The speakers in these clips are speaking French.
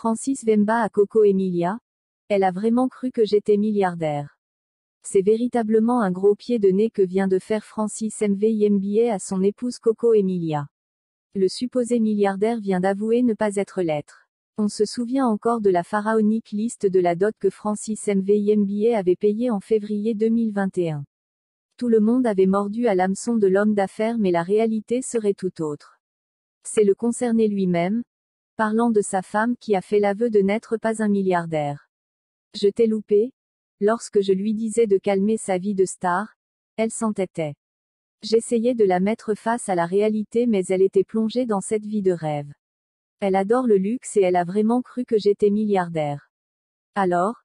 Francis Vemba à Coco Emilia. Elle a vraiment cru que j'étais milliardaire. C'est véritablement un gros pied de nez que vient de faire Francis Mvimba à son épouse Coco Emilia. Le supposé milliardaire vient d'avouer ne pas être l'être. On se souvient encore de la pharaonique liste de la dot que Francis Mvimba avait payée en février 2021. Tout le monde avait mordu à l'hameçon de l'homme d'affaires, mais la réalité serait tout autre. C'est le concerné lui-même, parlant de sa femme, qui a fait l'aveu de n'être pas un milliardaire. Je t'ai loupé. Lorsque je lui disais de calmer sa vie de star, elle s'entêtait. J'essayais de la mettre face à la réalité, mais elle était plongée dans cette vie de rêve. Elle adore le luxe et elle a vraiment cru que j'étais milliardaire. Alors,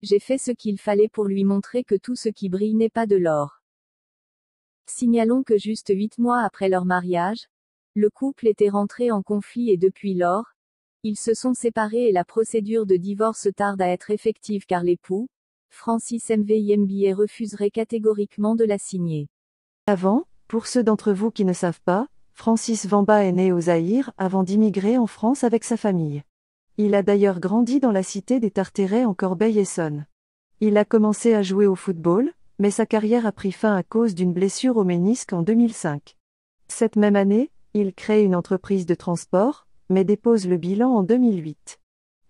j'ai fait ce qu'il fallait pour lui montrer que tout ce qui brille n'est pas de l'or. Signalons que juste 8 mois après leur mariage, le couple était rentré en conflit et depuis lors, ils se sont séparés et la procédure de divorce tarde à être effective car l'époux, Francis Mvimba, refuserait catégoriquement de la signer. Avant, pour ceux d'entre vous qui ne savent pas, Francis Vemba est né au Zaïre avant d'immigrer en France avec sa famille. Il a d'ailleurs grandi dans la cité des Tarterets en Corbeil-Essonnes. Il a commencé à jouer au football, mais sa carrière a pris fin à cause d'une blessure au ménisque en 2005. Cette même année, il crée une entreprise de transport, mais dépose le bilan en 2008.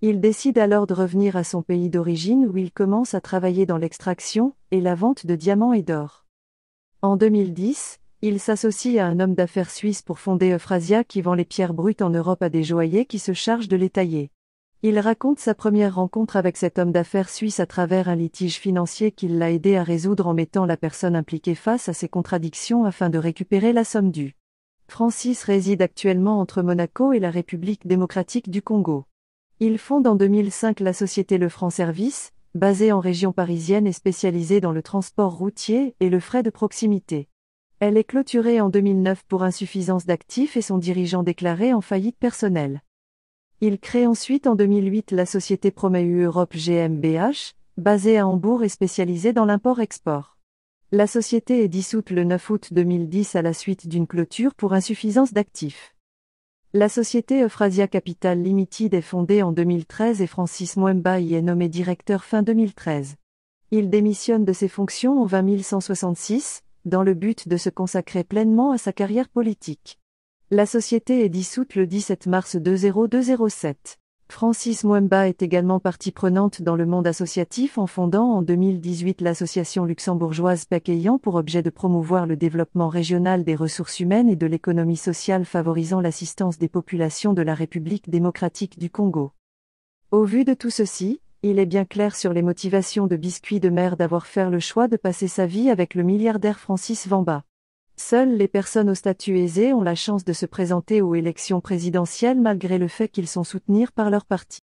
Il décide alors de revenir à son pays d'origine où il commence à travailler dans l'extraction et la vente de diamants et d'or. En 2010, il s'associe à un homme d'affaires suisse pour fonder Euphrasia qui vend les pierres brutes en Europe à des joailliers qui se chargent de les tailler. Il raconte sa première rencontre avec cet homme d'affaires suisse à travers un litige financier qu'il l'a aidé à résoudre en mettant la personne impliquée face à ses contradictions afin de récupérer la somme due. Francis réside actuellement entre Monaco et la République démocratique du Congo. Il fonde en 2005 la société Le Franc Service, basée en région parisienne et spécialisée dans le transport routier et le fret de proximité. Elle est clôturée en 2009 pour insuffisance d'actifs et son dirigeant déclaré en faillite personnelle. Il crée ensuite en 2008 la société Promeu Europe GmbH, basée à Hambourg et spécialisée dans l'import-export. La société est dissoute le 9 août 2010 à la suite d'une clôture pour insuffisance d'actifs. La société Euphrasia Capital Limited est fondée en 2013 et Francis Mwemba y est nommé directeur fin 2013. Il démissionne de ses fonctions au 20 166, dans le but de se consacrer pleinement à sa carrière politique. La société est dissoute le 17 mars 2007. Francis Mwemba est également partie prenante dans le monde associatif en fondant en 2018 l'association luxembourgeoise PEC ayant pour objet de promouvoir le développement régional des ressources humaines et de l'économie sociale favorisant l'assistance des populations de la République démocratique du Congo. Au vu de tout ceci, il est bien clair sur les motivations de Biscuit de Mer d'avoir fait le choix de passer sa vie avec le milliardaire Francis Vemba. Seules les personnes au statut aisé ont la chance de se présenter aux élections présidentielles malgré le fait qu'ils sont soutenus par leur parti.